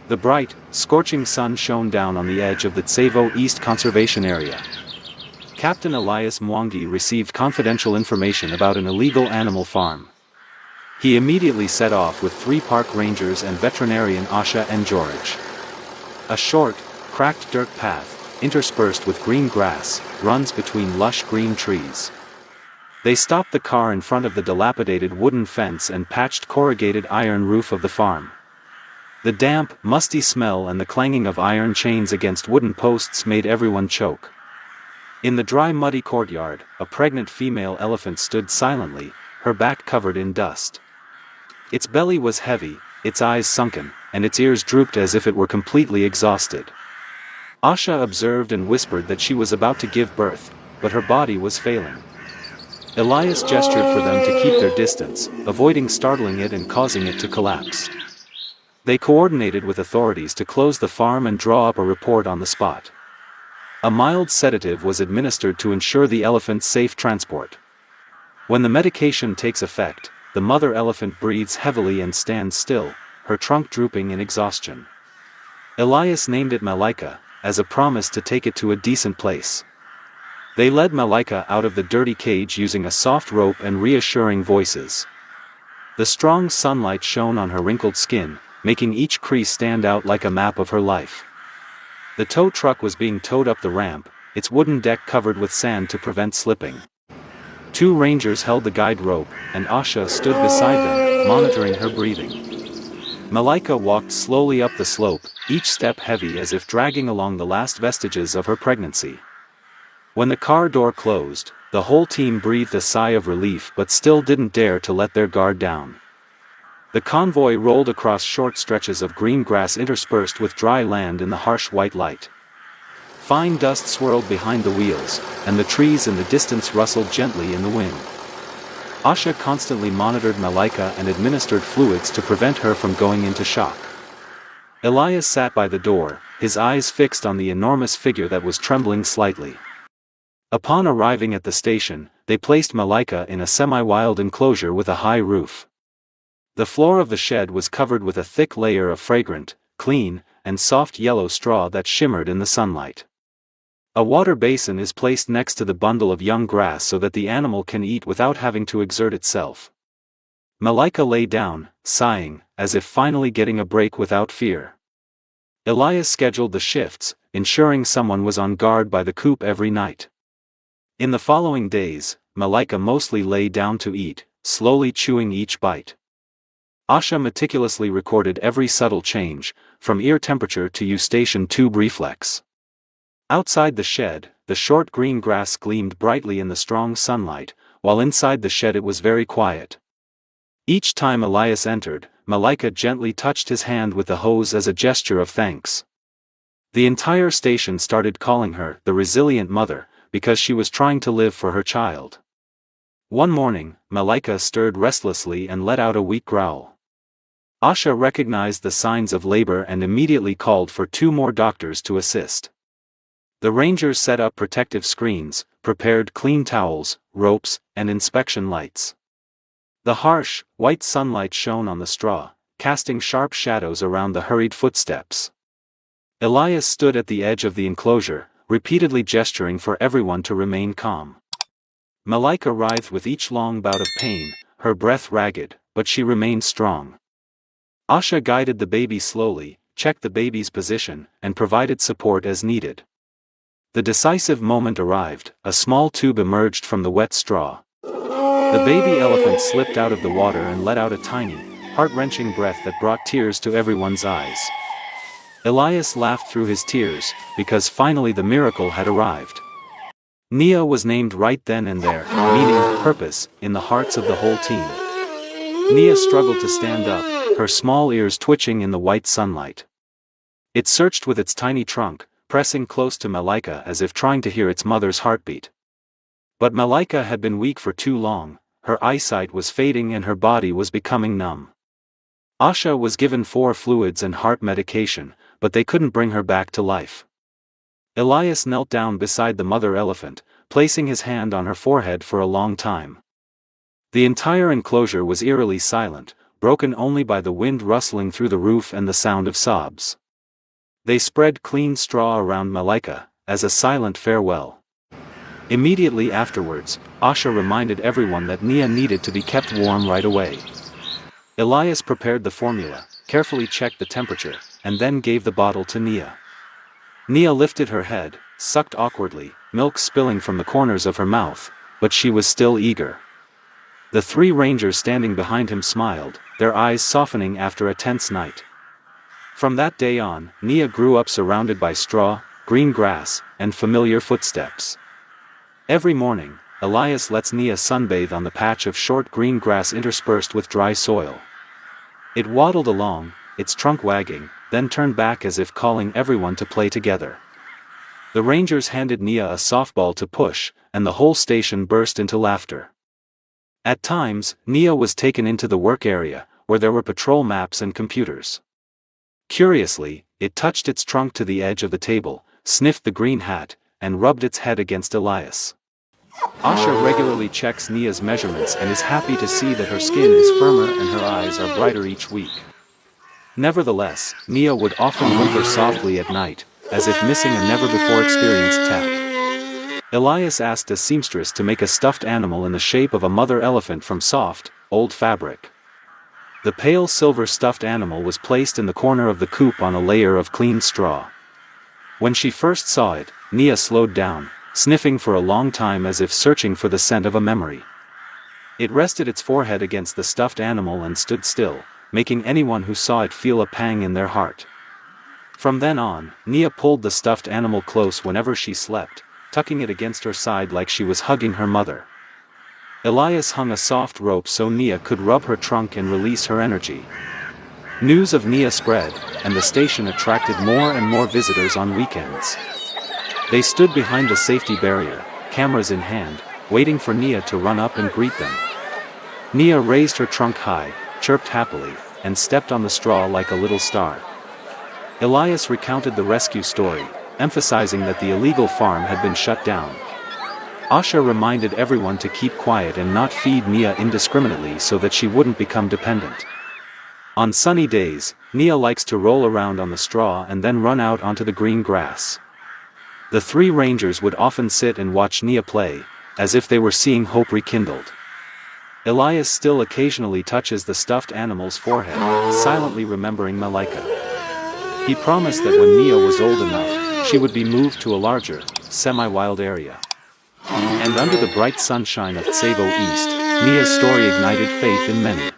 The bright, scorching sun shone down on the edge of the Tsevo East Conservation Area. Captain Elias Mwangi received confidential information about an illegal animal farm. He immediately set off with 3 park rangers and veterinarian Asha and George. A short, cracked dirt path, interspersed with green grass, runs between lush green trees. They stopped the car in front of the dilapidated wooden fence and patched corrugated iron roof of the farm. The damp, musty smell and the clanging of iron chains against wooden posts made everyone choke. In the dry muddy courtyard, a pregnant female elephant stood silently, her back covered in dust. Its belly was heavy, its eyes sunken, and its ears drooped as if it were completely exhausted. Asha observed and whispered that she was about to give birth, but her body was failing. Elias gestured for them to keep their distance, avoiding startling it and causing it to collapse. They coordinated with authorities to close the farm and draw up a report on the spot. A mild sedative was administered to ensure the elephant's safe transport. When the medication takes effect, the mother elephant breathes heavily and stands still, her trunk drooping in exhaustion. Elias named it Malaika, as a promise to take it to a decent place. They led Malaika out of the dirty cage using a soft rope and reassuring voices. The strong sunlight shone on her wrinkled skin, making each crease stand out like a map of her life. The tow truck was being towed up the ramp, its wooden deck covered with sand to prevent slipping. 2 rangers held the guide rope, and Asha stood beside them, monitoring her breathing. Malaika walked slowly up the slope, each step heavy as if dragging along the last vestiges of her pregnancy. When the car door closed, the whole team breathed a sigh of relief but still didn't dare to let their guard down. The convoy rolled across short stretches of green grass interspersed with dry land in the harsh white light. Fine dust swirled behind the wheels, and the trees in the distance rustled gently in the wind. Asha constantly monitored Malaika and administered fluids to prevent her from going into shock. Elias sat by the door, his eyes fixed on the enormous figure that was trembling slightly. Upon arriving at the station, they placed Malaika in a semi-wild enclosure with a high roof. The floor of the shed was covered with a thick layer of fragrant, clean, and soft yellow straw that shimmered in the sunlight. A water basin is placed next to the bundle of young grass so that the animal can eat without having to exert itself. Malaika lay down, sighing, as if finally getting a break without fear. Elias scheduled the shifts, ensuring someone was on guard by the coop every night. In the following days, Malaika mostly lay down to eat, slowly chewing each bite. Asha meticulously recorded every subtle change, from ear temperature to eustachian tube reflex. Outside the shed, the short green grass gleamed brightly in the strong sunlight, while inside the shed it was very quiet. Each time Elias entered, Malaika gently touched his hand with the hose as a gesture of thanks. The entire station started calling her the resilient mother, because she was trying to live for her child. One morning, Malaika stirred restlessly and let out a weak growl. Asha recognized the signs of labor and immediately called for 2 more doctors to assist. The rangers set up protective screens, prepared clean towels, ropes, and inspection lights. The harsh, white sunlight shone on the straw, casting sharp shadows around the hurried footsteps. Elias stood at the edge of the enclosure, repeatedly gesturing for everyone to remain calm. Malaika writhed with each long bout of pain, her breath ragged, but she remained strong. Asha guided the baby slowly, checked the baby's position, and provided support as needed. The decisive moment arrived, a small tube emerged from the wet straw. The baby elephant slipped out of the water and let out a tiny, heart-wrenching breath that brought tears to everyone's eyes. Elias laughed through his tears, because finally the miracle had arrived. Nia was named right then and there, meaning purpose, in the hearts of the whole team. Nia struggled to stand up, her small ears twitching in the white sunlight. It searched with its tiny trunk, pressing close to Malaika as if trying to hear its mother's heartbeat. But Malaika had been weak for too long, her eyesight was fading and her body was becoming numb. Asha was given 4 fluids and heart medication, but they couldn't bring her back to life. Elias knelt down beside the mother elephant, placing his hand on her forehead for a long time. The entire enclosure was eerily silent, broken only by the wind rustling through the roof and the sound of sobs. They spread clean straw around Malika, as a silent farewell. Immediately afterwards, Asha reminded everyone that Nia needed to be kept warm right away. Elias prepared the formula, carefully checked the temperature, and then gave the bottle to Nia. Nia lifted her head, sucked awkwardly, milk spilling from the corners of her mouth, but she was still eager. The three rangers standing behind him smiled, their eyes softening after a tense night. From that day on, Nia grew up surrounded by straw, green grass, and familiar footsteps. Every morning, Elias lets Nia sunbathe on the patch of short green grass interspersed with dry soil. It waddled along, its trunk wagging, then turned back as if calling everyone to play together. The rangers handed Nia a softball to push, and the whole station burst into laughter. At times, Nia was taken into the work area, where there were patrol maps and computers. Curiously, it touched its trunk to the edge of the table, sniffed the green hat, and rubbed its head against Elias. Asha regularly checks Nia's measurements and is happy to see that her skin is firmer and her eyes are brighter each week. Nevertheless, Nia would often whimper softly at night, as if missing a never-before-experienced tap. Elias asked a seamstress to make a stuffed animal in the shape of a mother elephant from soft, old fabric. The pale silver stuffed animal was placed in the corner of the coop on a layer of clean straw. When she first saw it, Nia slowed down, sniffing for a long time as if searching for the scent of a memory. It rested its forehead against the stuffed animal and stood still, making anyone who saw it feel a pang in their heart. From then on, Nia pulled the stuffed animal close whenever she slept, tucking it against her side like she was hugging her mother. Elias hung a soft rope so Nia could rub her trunk and release her energy. News of Nia spread, and the station attracted more and more visitors on weekends. They stood behind the safety barrier, cameras in hand, waiting for Nia to run up and greet them. Nia raised her trunk high, chirped happily, and stepped on the straw like a little star. Elias recounted the rescue story, emphasizing that the illegal farm had been shut down. Asha reminded everyone to keep quiet and not feed Nia indiscriminately so that she wouldn't become dependent. On sunny days, Nia likes to roll around on the straw and then run out onto the green grass. The three rangers would often sit and watch Nia play, as if they were seeing hope rekindled. Elias still occasionally touches the stuffed animal's forehead, silently remembering Malika. He promised that when Nia was old enough, she would be moved to a larger, semi-wild area. And under the bright sunshine of Tsevo East, Nia's story ignited faith in many.